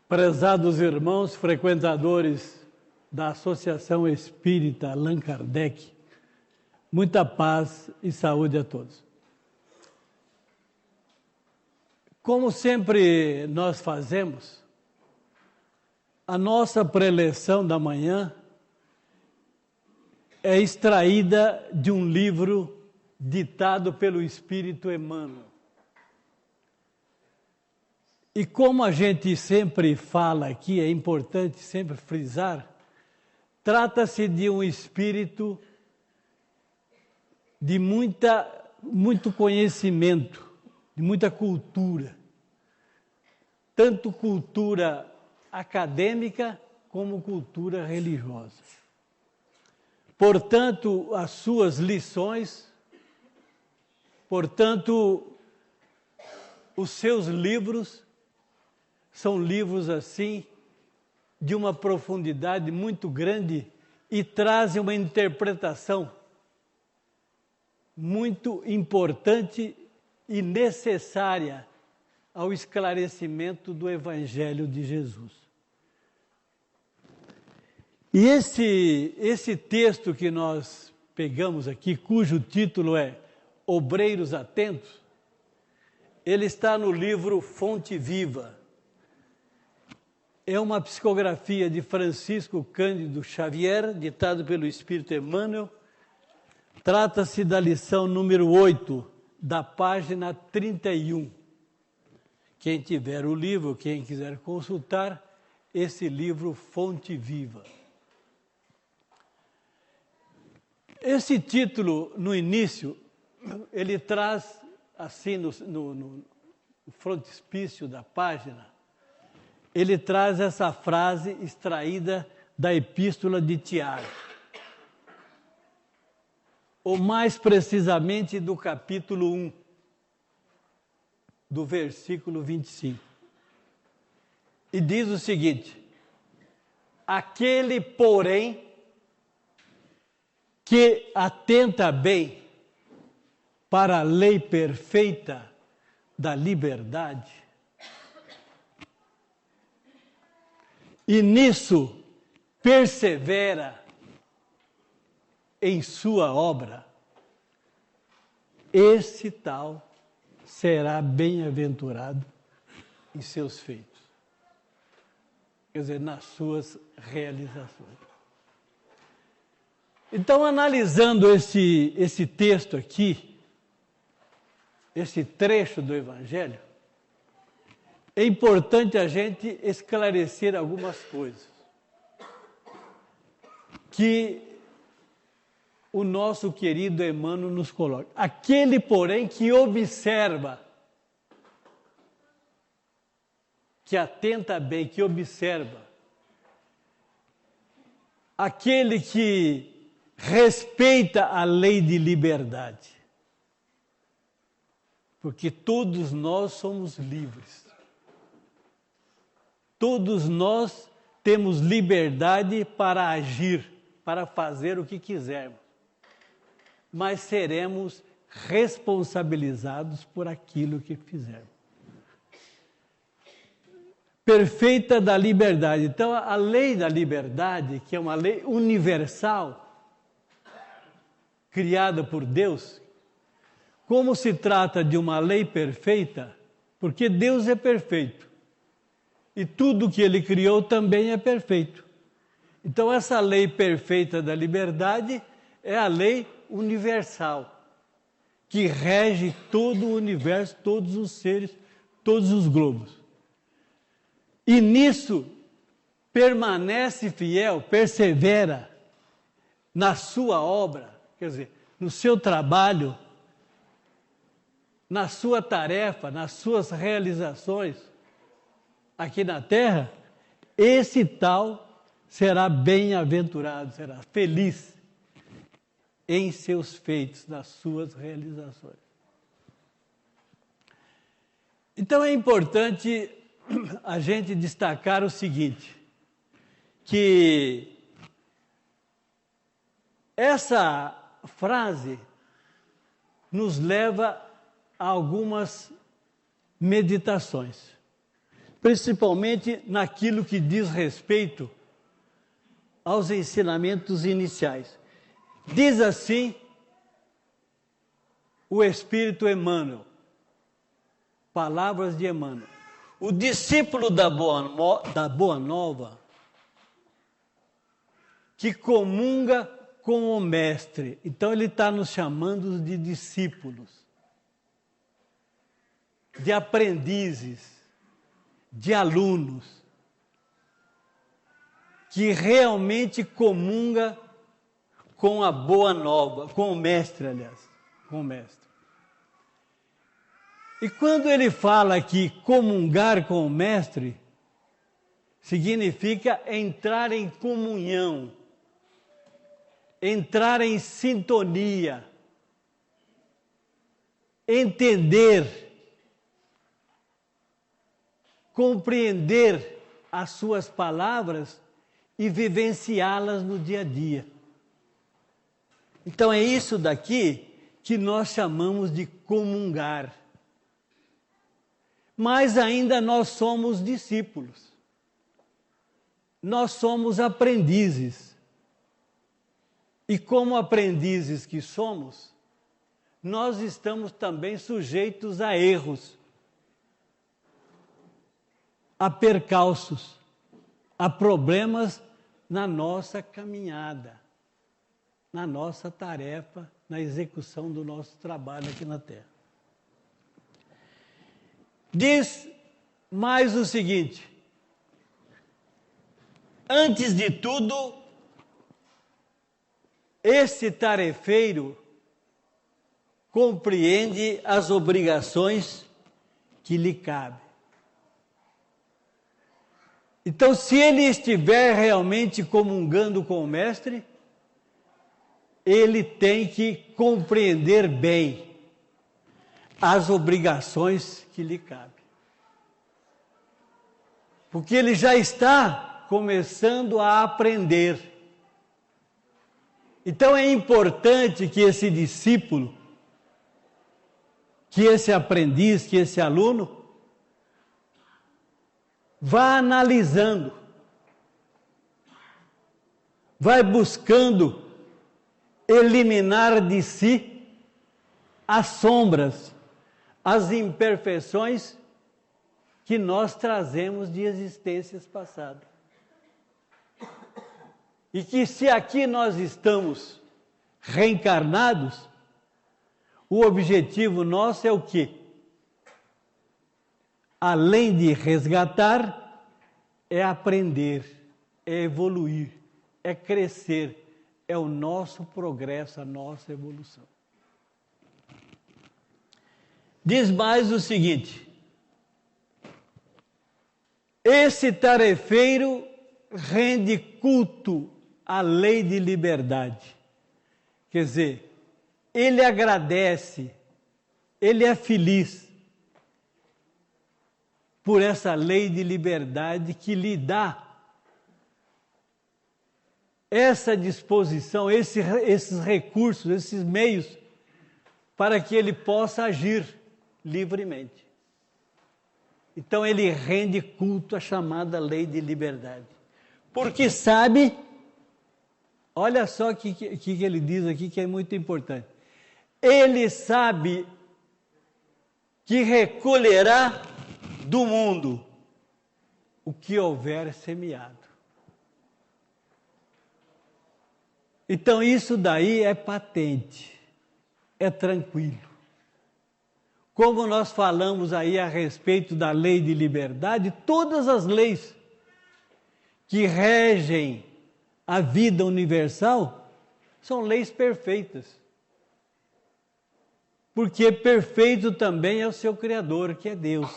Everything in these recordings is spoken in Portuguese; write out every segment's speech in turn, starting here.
Prezados irmãos frequentadores da Associação Espírita Allan Kardec, muita paz e saúde a todos. Como sempre nós fazemos, a nossa preleção da manhã é extraída de um livro ditado pelo Espírito Emmanuel. E como a gente sempre fala aqui, é importante sempre frisar, trata-se de um espírito de muito conhecimento, de muita cultura, tanto cultura acadêmica como cultura religiosa. Portanto, as suas lições, portanto, os seus livros são livros assim de uma profundidade muito grande e trazem uma interpretação muito importante e necessária ao esclarecimento do Evangelho de Jesus. E esse texto que nós pegamos aqui, cujo título é Obreiros Atentos, ele está no livro Fonte Viva. É uma psicografia de Francisco Cândido Xavier, ditado pelo Espírito Emmanuel. Trata-se da lição número 8, da página 31. Quem tiver o livro, quem quiser consultar, esse livro Fonte Viva. Esse título, no início, ele traz, assim, no frontispício da página, ele traz essa frase extraída da Epístola de Tiago, ou mais precisamente do capítulo 1, do versículo 25. E diz o seguinte: aquele, porém, que atenta bem para a lei perfeita da liberdade, e nisso persevera em sua obra, esse tal será bem-aventurado em seus feitos. Quer dizer, nas suas realizações. Então, analisando esse texto aqui, esse trecho do Evangelho, é importante a gente esclarecer algumas coisas que o nosso querido Emmanuel nos coloca. Aquele, porém, que observa, que atenta bem, que observa, aquele que respeita a lei de liberdade, porque todos nós somos livres. Todos nós temos liberdade para agir, para fazer o que quisermos, mas seremos responsabilizados por aquilo que fizermos. Perfeita da liberdade. Então, a lei da liberdade, que é uma lei universal, criada por Deus, como se trata de uma lei perfeita, porque Deus é perfeito, e tudo que Ele criou também é perfeito. Então, essa lei perfeita da liberdade é a lei universal, que rege todo o universo, todos os seres, todos os globos. E nisso permanece fiel, persevera na sua obra, quer dizer, no seu trabalho, na sua tarefa, nas suas realizações aqui na Terra, esse tal será bem-aventurado, será feliz em seus feitos, nas suas realizações. Então é importante a gente destacar o seguinte, que essa frase nos leva a algumas meditações. principalmente naquilo que diz respeito aos ensinamentos iniciais. Diz assim o Espírito Emmanuel, palavras de Emmanuel: o discípulo da Boa Nova, que comunga com o Mestre. Então ele está nos chamando de discípulos, de aprendizes, de alunos, que realmente comunga com a Boa Nova, com o Mestre, aliás, com o Mestre. E quando ele fala que comungar com o Mestre, significa entrar em comunhão, entrar em sintonia, entender, compreender as suas palavras e vivenciá-las no dia a dia. Então é isso daqui que nós chamamos de comungar. Mas ainda nós somos discípulos. Nós somos aprendizes. E como aprendizes que somos, nós estamos também sujeitos a erros, a percalços, a problemas na nossa caminhada, na nossa tarefa, na execução do nosso trabalho aqui na Terra. Diz mais o seguinte: antes de tudo, esse tarefeiro compreende as obrigações que lhe cabem. Então, se ele estiver realmente comungando com o Mestre, ele tem que compreender bem as obrigações que lhe cabem. Porque ele já está começando a aprender. Então é importante que esse discípulo, que esse aprendiz, que esse aluno, vá analisando, vai buscando eliminar de si as sombras, as imperfeições que nós trazemos de existências passadas. E que se aqui nós estamos reencarnados, o objetivo nosso é o quê? Além de resgatar, é aprender, é evoluir, é crescer, é o nosso progresso, a nossa evolução. Diz mais o seguinte: esse tarefeiro rende culto à lei de liberdade. Quer dizer, ele agradece, ele é feliz por essa lei de liberdade que lhe dá essa disposição, esses recursos, esses meios, para que ele possa agir livremente. Então ele rende culto à chamada lei de liberdade. Porque sabe, olha só o que ele diz aqui que é muito importante. Ele sabe que recolherá do mundo o que houver semeado. Então isso daí é patente, é tranquilo. Como nós falamos aí a respeito da lei de liberdade, todas as leis que regem a vida universal são leis perfeitas. Porque perfeito também é o seu Criador, que é Deus.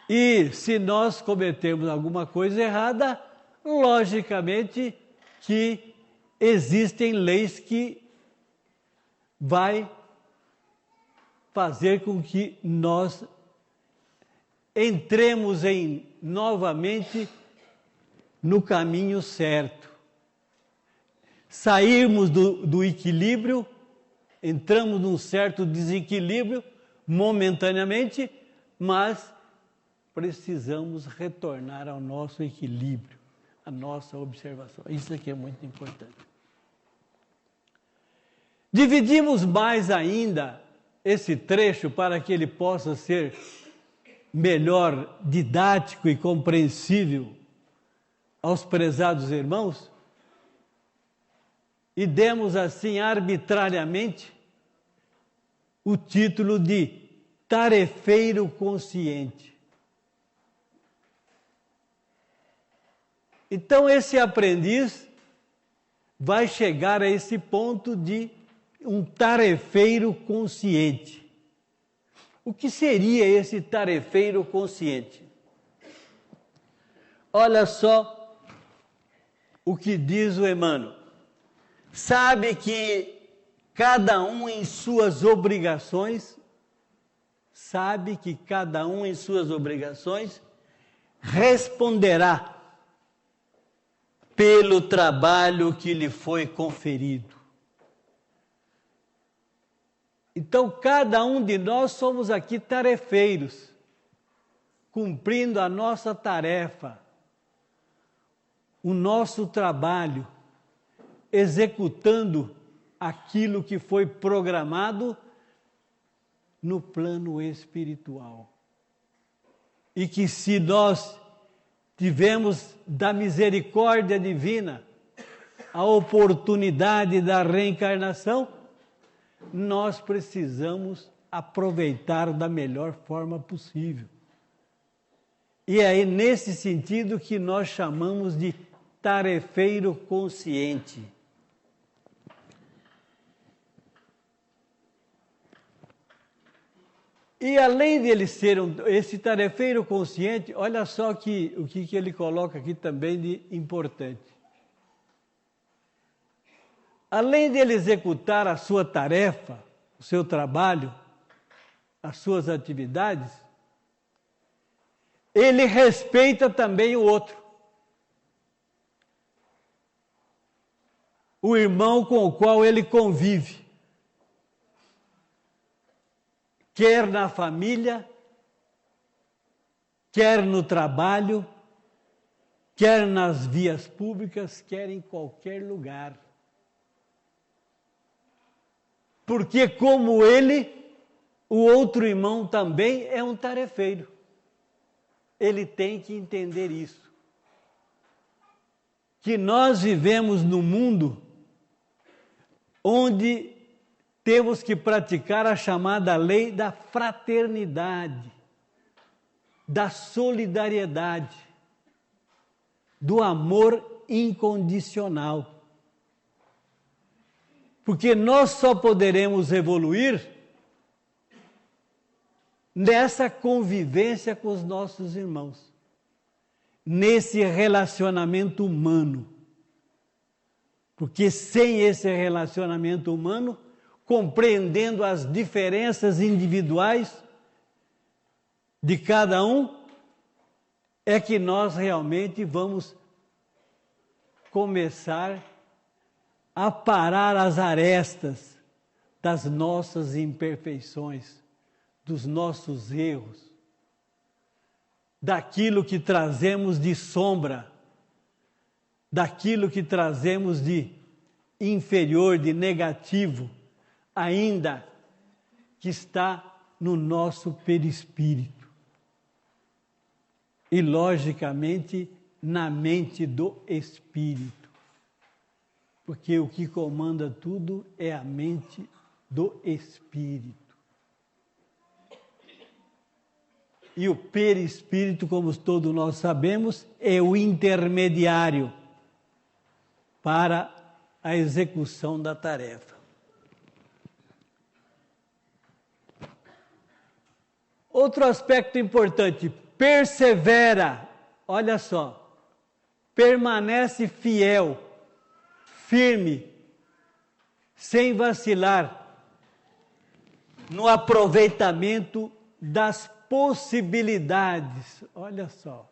E se nós cometermos alguma coisa errada, logicamente que existem leis que vai fazer com que nós entremos novamente no caminho certo. Sairmos do equilíbrio, entramos num certo desequilíbrio momentaneamente, mas precisamos retornar ao nosso equilíbrio, à nossa observação. Isso aqui é muito importante. Dividimos mais ainda esse trecho para que ele possa ser melhor didático e compreensível aos prezados irmãos, e demos assim arbitrariamente o título de tarefeiro consciente. Então esse aprendiz vai chegar a esse ponto de um tarefeiro consciente. O que seria esse tarefeiro consciente? Olha só o que diz o Emmanuel. Sabe que cada um em suas obrigações, responderá pelo trabalho que lhe foi conferido. Então, cada um de nós somos aqui tarefeiros, cumprindo a nossa tarefa, o nosso trabalho, executando aquilo que foi programado no plano espiritual. E que se nós tivemos da misericórdia divina a oportunidade da reencarnação, nós precisamos aproveitar da melhor forma possível. E é nesse sentido que nós chamamos de tarefeiro consciente. E além de ele ser esse tarefeiro consciente, olha só o que ele coloca aqui também de importante. Além de ele executar a sua tarefa, o seu trabalho, as suas atividades, ele respeita também o outro. O irmão com o qual ele convive. Quer na família, quer no trabalho, quer nas vias públicas, quer em qualquer lugar. Porque como ele, o outro irmão também é um tarefeiro. Ele tem que entender isso. Que nós vivemos num mundo onde temos que praticar a chamada lei da fraternidade, da solidariedade, do amor incondicional. Porque nós só poderemos evoluir nessa convivência com os nossos irmãos, nesse relacionamento humano. Porque sem esse relacionamento humano, compreendendo as diferenças individuais de cada um, é que nós realmente vamos começar a parar as arestas das nossas imperfeições, dos nossos erros, daquilo que trazemos de sombra, daquilo que trazemos de inferior, de negativo, ainda que está no nosso perispírito. E, logicamente, na mente do espírito. Porque o que comanda tudo é a mente do espírito. E o perispírito, como todos nós sabemos, é o intermediário para a execução da tarefa. Outro aspecto importante, persevera, olha só, permanece fiel, firme, sem vacilar, no aproveitamento das possibilidades, olha só,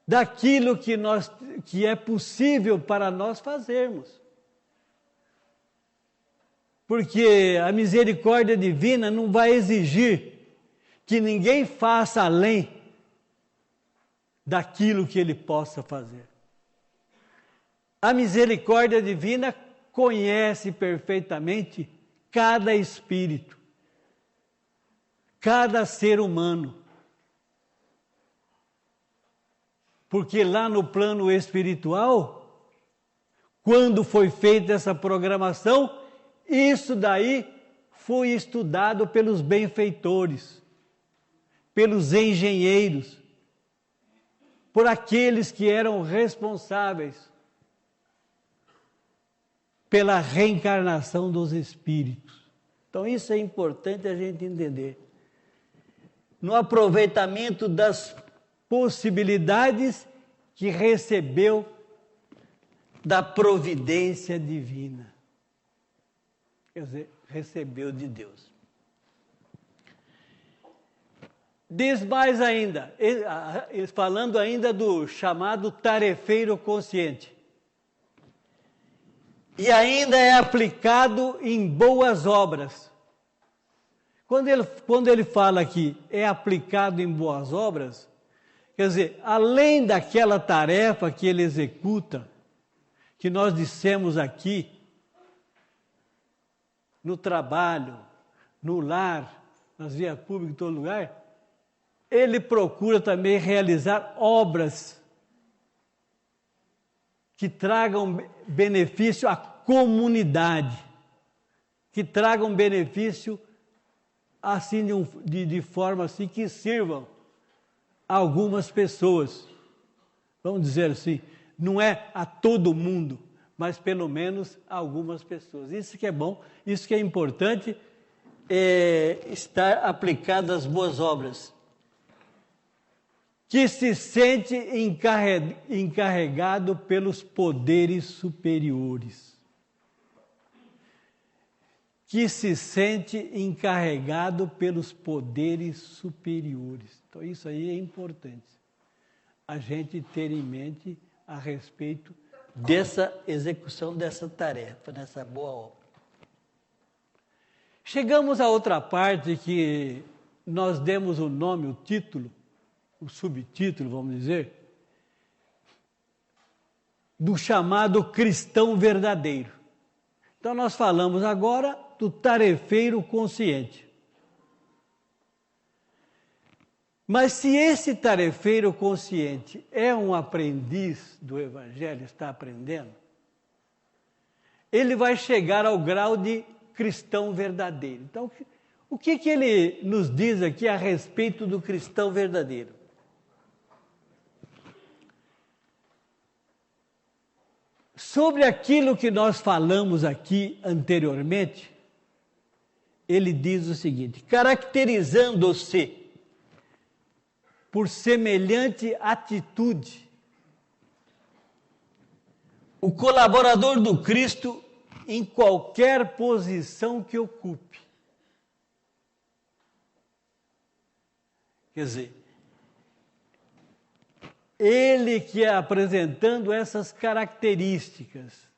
daquilo que é possível para nós fazermos. Porque a misericórdia divina não vai exigir que ninguém faça além daquilo que ele possa fazer. A misericórdia divina conhece perfeitamente cada espírito, cada ser humano. Porque lá no plano espiritual, quando foi feita essa programação, isso daí foi estudado pelos benfeitores, pelos engenheiros, por aqueles que eram responsáveis pela reencarnação dos espíritos. Então isso é importante a gente entender. No aproveitamento das possibilidades que recebeu da providência divina. Quer dizer, recebeu de Deus. Diz mais ainda, falando ainda do chamado tarefeiro consciente. E ainda é aplicado em boas obras. Quando ele fala que é aplicado em boas obras, quer dizer, além daquela tarefa que ele executa, que nós dissemos aqui, no trabalho, no lar, nas vias públicas, em todo lugar, ele procura também realizar obras que tragam benefício à comunidade, que tragam benefício assim de forma assim que sirvam a algumas pessoas. Vamos dizer assim, não é a todo mundo, mas pelo menos a algumas pessoas. Isso que é bom, isso que é importante, estar aplicado às boas obras. Que se sente encarregado pelos poderes superiores. Que se sente encarregado pelos poderes superiores. Então, isso aí é importante. A gente ter em mente a respeito dessa execução dessa tarefa, dessa boa obra. Chegamos a outra parte que nós demos o nome, o título, o subtítulo, vamos dizer, do chamado cristão verdadeiro. Então, nós falamos agora do tarefeiro consciente. Mas se esse tarefeiro consciente é um aprendiz do Evangelho, está aprendendo, ele vai chegar ao grau de cristão verdadeiro. Então, o que ele nos diz aqui a respeito do cristão verdadeiro? Sobre aquilo que nós falamos aqui anteriormente, ele diz o seguinte: caracterizando-se por semelhante atitude, o colaborador do Cristo em qualquer posição que ocupe. Quer dizer, ele que é apresentando essas características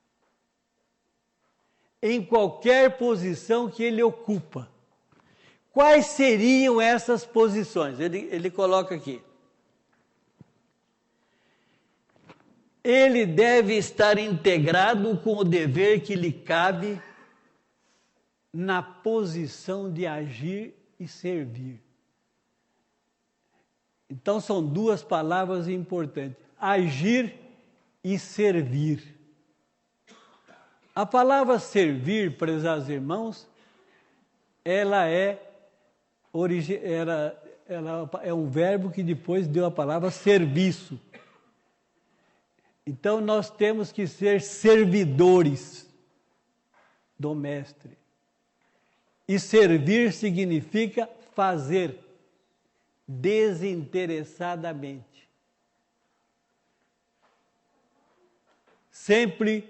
em qualquer posição que ele ocupa. Quais seriam essas posições? Ele coloca aqui. Ele deve estar integrado com o dever que lhe cabe na posição de agir e servir. Então, são duas palavras importantes: agir e servir. A palavra servir, prezados irmãos, ela é um verbo que depois deu a palavra serviço. Então, nós temos que ser servidores do Mestre. E servir significa fazer desinteressadamente. Sempre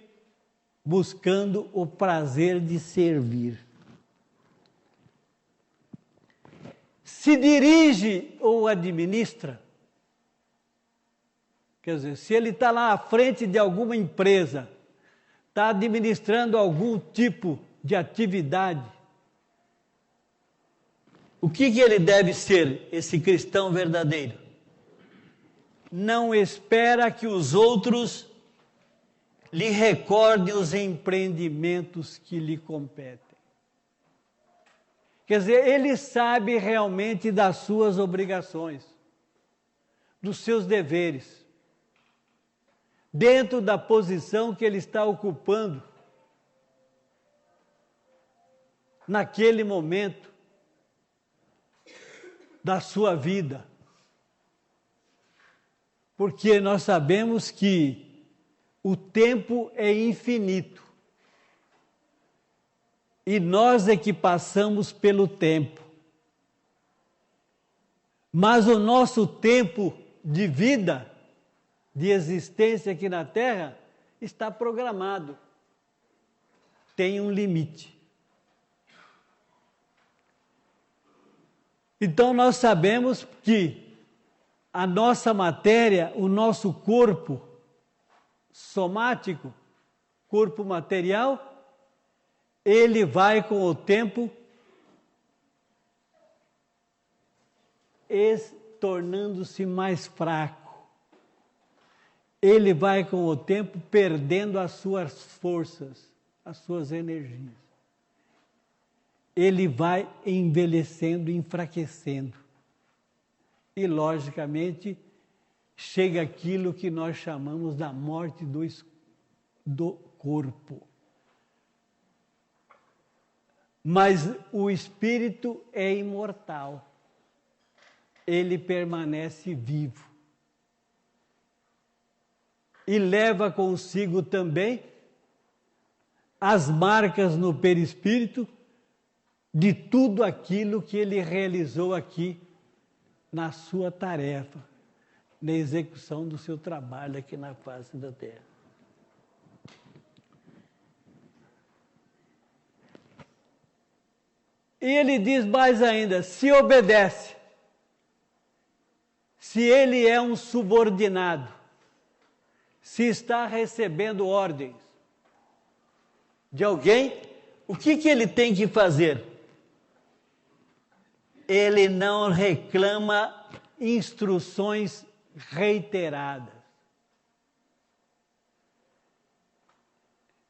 buscando o prazer de servir. Se dirige ou administra, quer dizer, se ele está lá à frente de alguma empresa, está administrando algum tipo de atividade, O que ele deve ser, esse cristão verdadeiro? Não espera que os outros lhe recordem os empreendimentos que lhe competem. Quer dizer, ele sabe realmente das suas obrigações, dos seus deveres, dentro da posição que ele está ocupando naquele momento da sua vida. Porque nós sabemos que o tempo é infinito. E nós é que passamos pelo tempo. Mas o nosso tempo de vida, de existência aqui na Terra, está programado. Tem um limite. Então nós sabemos que a nossa matéria, o nosso corpo somático, corpo material, ele vai com o tempo tornando-se mais fraco. Ele vai com o tempo perdendo as suas forças, as suas energias. Ele vai envelhecendo, enfraquecendo. E, logicamente, chega aquilo que nós chamamos da morte do corpo. Mas o espírito é imortal. Ele permanece vivo. E leva consigo também as marcas no perispírito de tudo aquilo que ele realizou aqui na sua tarefa, na execução do seu trabalho aqui na face da Terra. E ele diz mais ainda, se obedece, se ele é um subordinado, se está recebendo ordens de alguém, o que ele tem que fazer? Ele não reclama instruções reiteradas.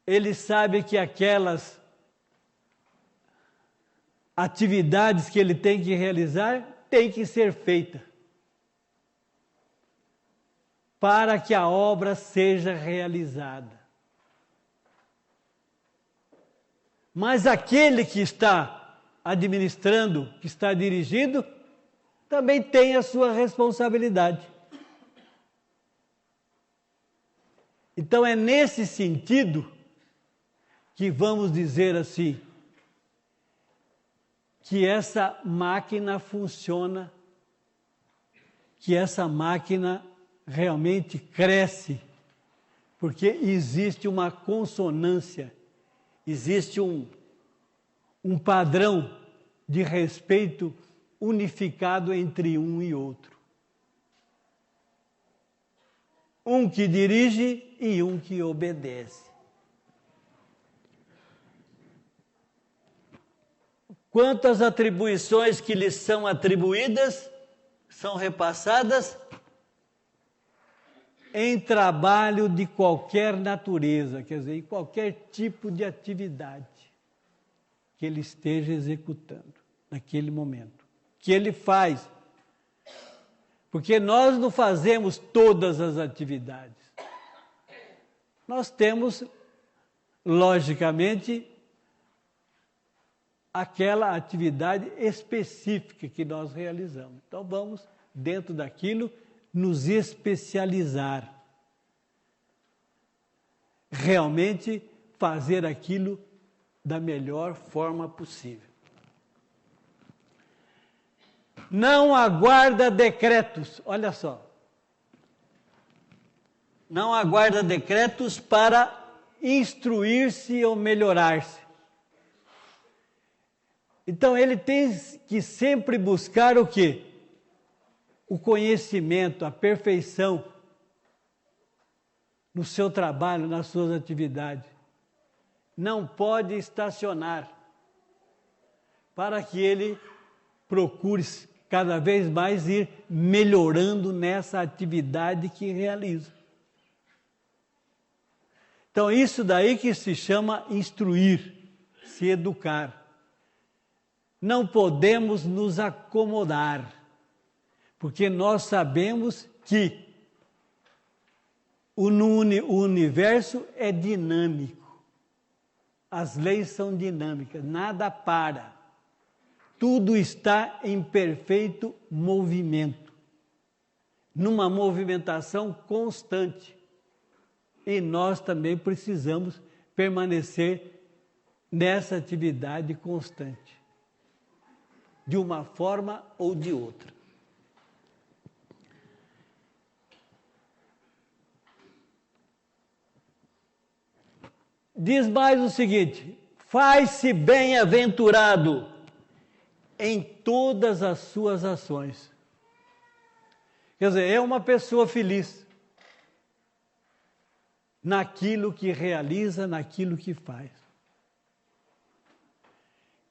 Ele sabe que aquelas atividades que ele tem que realizar têm que ser feitas para que a obra seja realizada. Mas aquele que está administrando, que está dirigindo, também tem a sua responsabilidade. Então é nesse sentido que vamos dizer assim, que essa máquina funciona, que essa máquina realmente cresce, porque existe uma consonância, existe um padrão de respeito unificado entre um e outro. Um que dirige e um que obedece. Quanto às atribuições que lhes são atribuídas, são repassadas em trabalho de qualquer natureza, quer dizer, em qualquer tipo de atividade que ele esteja executando naquele momento, que ele faz. Porque nós não fazemos todas as atividades. Nós temos, logicamente, aquela atividade específica que nós realizamos. Então vamos, dentro daquilo, nos especializar. Realmente fazer aquilo da melhor forma possível. Não aguarda decretos, olha só. Não aguarda decretos para instruir-se ou melhorar-se. Então ele tem que sempre buscar o quê? O conhecimento, a perfeição no seu trabalho, nas suas atividades. Não pode estacionar para que ele procure cada vez mais ir melhorando nessa atividade que realiza. Então, isso daí que se chama instruir, se educar. Não podemos nos acomodar, porque nós sabemos que o universo é dinâmico. As leis são dinâmicas, nada para. Tudo está em perfeito movimento, numa movimentação constante. E nós também precisamos permanecer nessa atividade constante, de uma forma ou de outra. Diz mais o seguinte: faz-se bem-aventurado em todas as suas ações. Quer dizer, é uma pessoa feliz naquilo que realiza, naquilo que faz.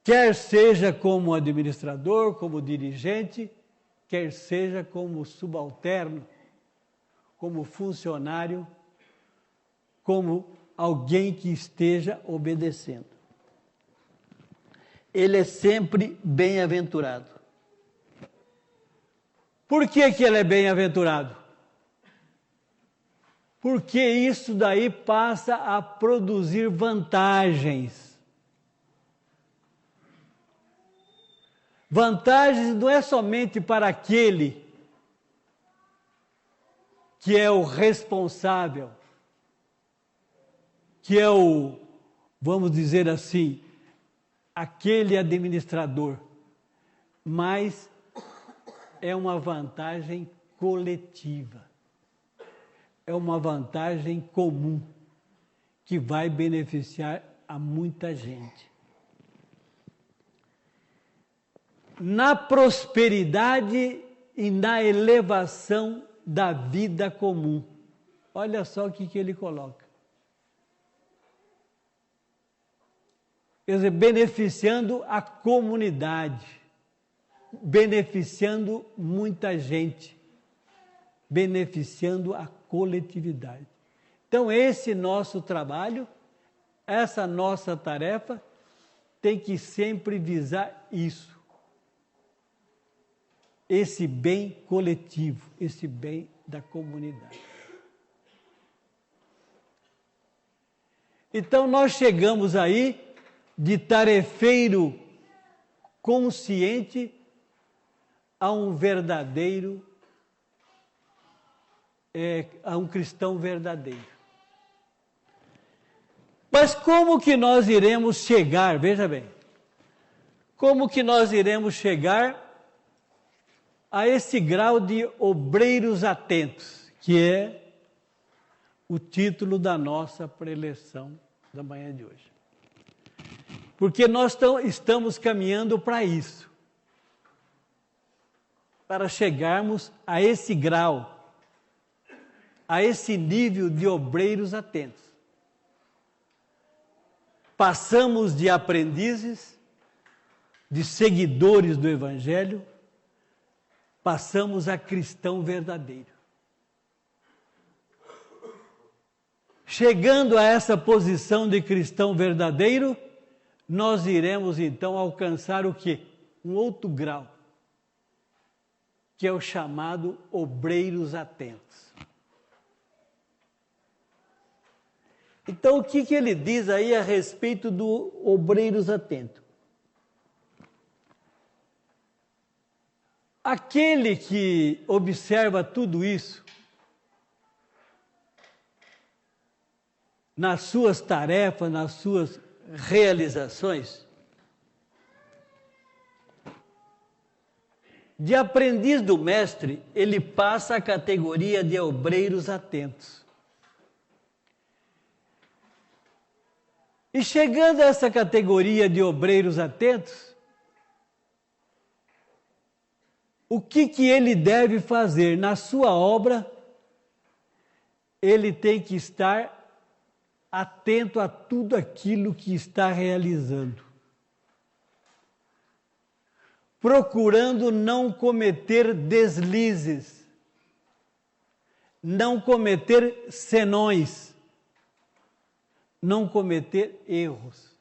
Quer seja como administrador, como dirigente, quer seja como subalterno, como funcionário, como alguém que esteja obedecendo. Ele é sempre bem-aventurado. Por que ele é bem-aventurado? Porque isso daí passa a produzir vantagens. Vantagens não é somente para aquele que é o responsável, que é o, vamos dizer assim, aquele administrador, mas é uma vantagem coletiva. É uma vantagem comum que vai beneficiar a muita gente. Na prosperidade e na elevação da vida comum. Olha só o que ele coloca. Quer dizer, beneficiando a comunidade, beneficiando muita gente, beneficiando a coletividade. Então, esse nosso trabalho, essa nossa tarefa, tem que sempre visar isso. Esse bem coletivo, esse bem da comunidade. Então, nós chegamos aí de tarefeiro consciente a um verdadeiro a um cristão verdadeiro. Mas como que nós iremos chegar, veja bem, como que nós iremos chegar a esse grau de obreiros atentos, que é o título da nossa preleção da manhã de hoje. Porque nós estamos caminhando para isso, para chegarmos a esse grau, a esse nível de obreiros atentos. Passamos de aprendizes, de seguidores do Evangelho, passamos a cristão verdadeiro. Chegando a essa posição de cristão verdadeiro, nós iremos então alcançar o quê? Um outro grau, que é o chamado obreiros atentos. Então, o que ele diz aí a respeito do obreiros atento? Aquele que observa tudo isso, nas suas tarefas, nas suas realizações, de aprendiz do mestre, ele passa a categoria de obreiros atentos. E chegando a essa categoria de obreiros atentos, o que ele deve fazer na sua obra? Ele tem que estar atento a tudo aquilo que está realizando. procurando não cometer deslizes, não cometer senões, não cometer erros.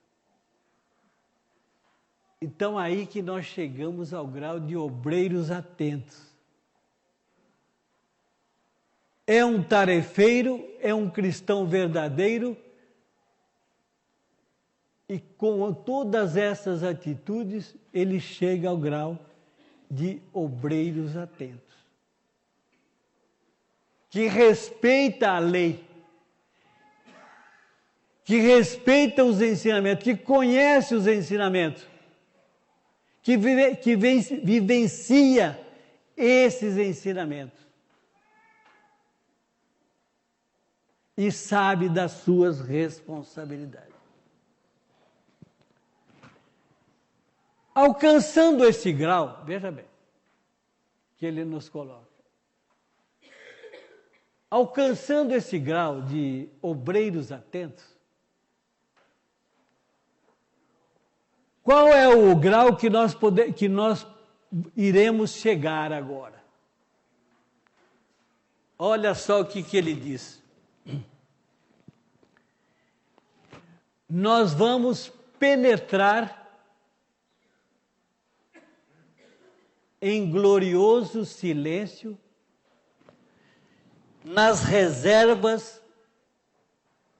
Então aí que nós chegamos ao grau de obreiros atentos. É um tarefeiro, é um cristão verdadeiro, e com todas essas atitudes, ele chega ao grau de obreiros atentos. Que respeita a lei, que respeita os ensinamentos, que conhece os ensinamentos, que vivencia esses ensinamentos e sabe das suas responsabilidades. Alcançando esse grau, veja bem, que ele nos coloca. Alcançando esse grau de obreiros atentos, qual é o grau que nós iremos chegar agora? Olha só o que ele diz. Nós vamos penetrar em glorioso silêncio nas reservas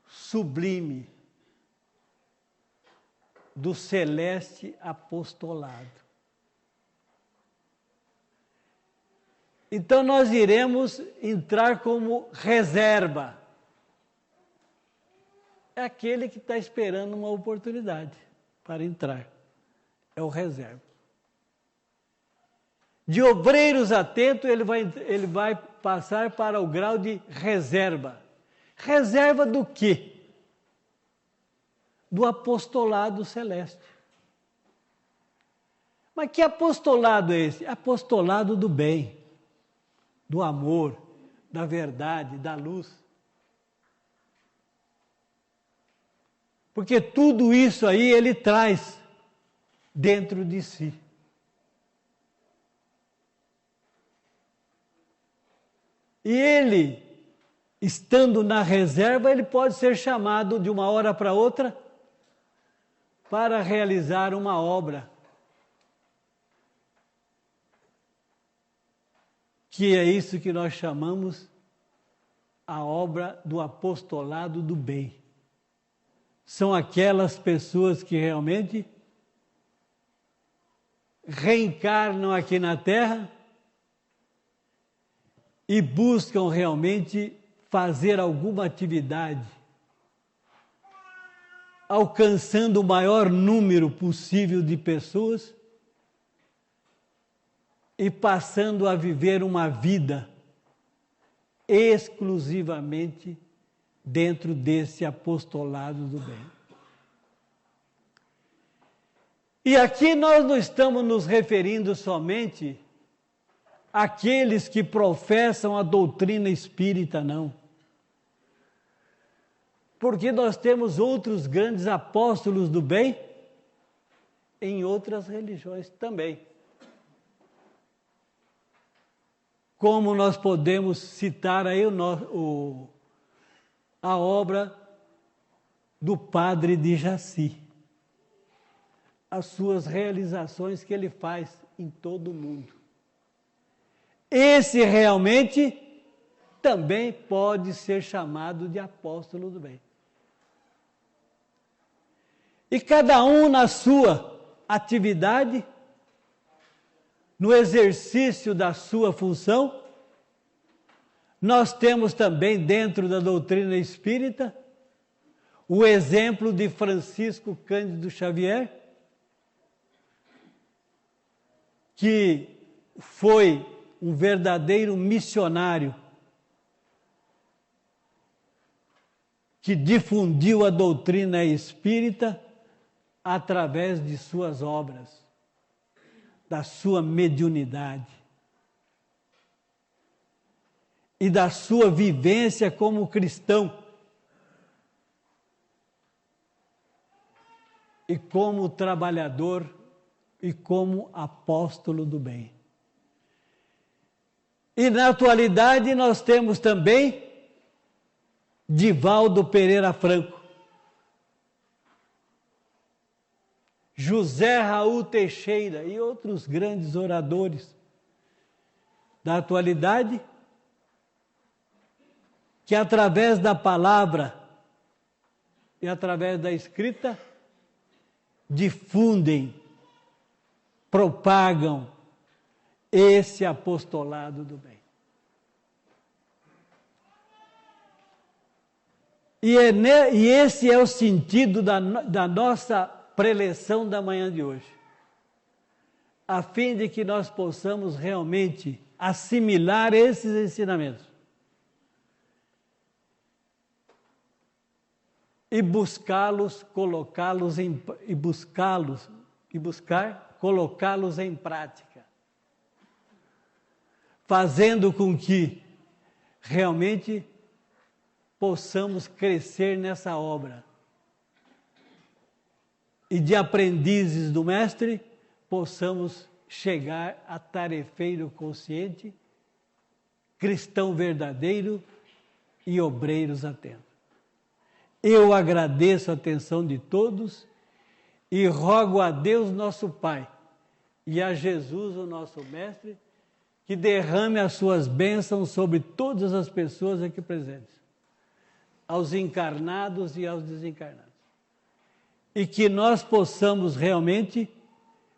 sublime do celeste apostolado. Então nós iremos entrar como reserva. É aquele que está esperando uma oportunidade para entrar. É o reserva. De obreiros atentos, ele vai passar para o grau de reserva. Reserva do quê? Do apostolado celeste. Mas que apostolado é esse? Apostolado do bem, do amor, da verdade, da luz. Porque tudo isso aí ele traz dentro de si. E ele, estando na reserva, ele pode ser chamado de uma hora para outra para realizar uma obra. Que é isso que nós chamamos a obra do apostolado do bem. São aquelas pessoas que realmente reencarnam aqui na Terra e buscam realmente fazer alguma atividade, alcançando o maior número possível de pessoas e passando a viver uma vida exclusivamente dentro desse apostolado do bem. E aqui nós não estamos nos referindo somente àqueles que professam a doutrina espírita, não. Porque nós temos outros grandes apóstolos do bem em outras religiões também. Como nós podemos citar aí a obra do Padre de Jaci, as suas realizações que ele faz em todo o mundo. Esse realmente também pode ser chamado de apóstolo do bem. E cada um na sua atividade, no exercício da sua função, nós temos também dentro da doutrina espírita o exemplo de Francisco Cândido Xavier, que foi um verdadeiro missionário, que difundiu a doutrina espírita através de suas obras, da sua mediunidade e da sua vivência como cristão e como trabalhador e como apóstolo do bem. E na atualidade nós temos também Divaldo Pereira Franco, José Raul Teixeira e outros grandes oradores da atualidade, que através da palavra e através da escrita difundem, propagam esse apostolado do bem. E esse é o sentido da nossa preleção da manhã de hoje, a fim de que nós possamos realmente assimilar esses ensinamentos e buscá-los, colocá-los colocá-los em prática, fazendo com que realmente possamos crescer nessa obra e de aprendizes do Mestre possamos chegar a tarefeiro consciente, cristão verdadeiro e obreiros atentos. Eu agradeço a atenção de todos e rogo a Deus nosso Pai e a Jesus o nosso Mestre que derrame as suas bênçãos sobre todas as pessoas aqui presentes, aos encarnados e aos desencarnados. E que nós possamos realmente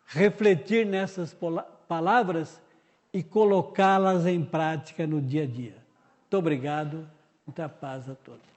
refletir nessas palavras e colocá-las em prática no dia a dia. Muito obrigado, muita paz a todos.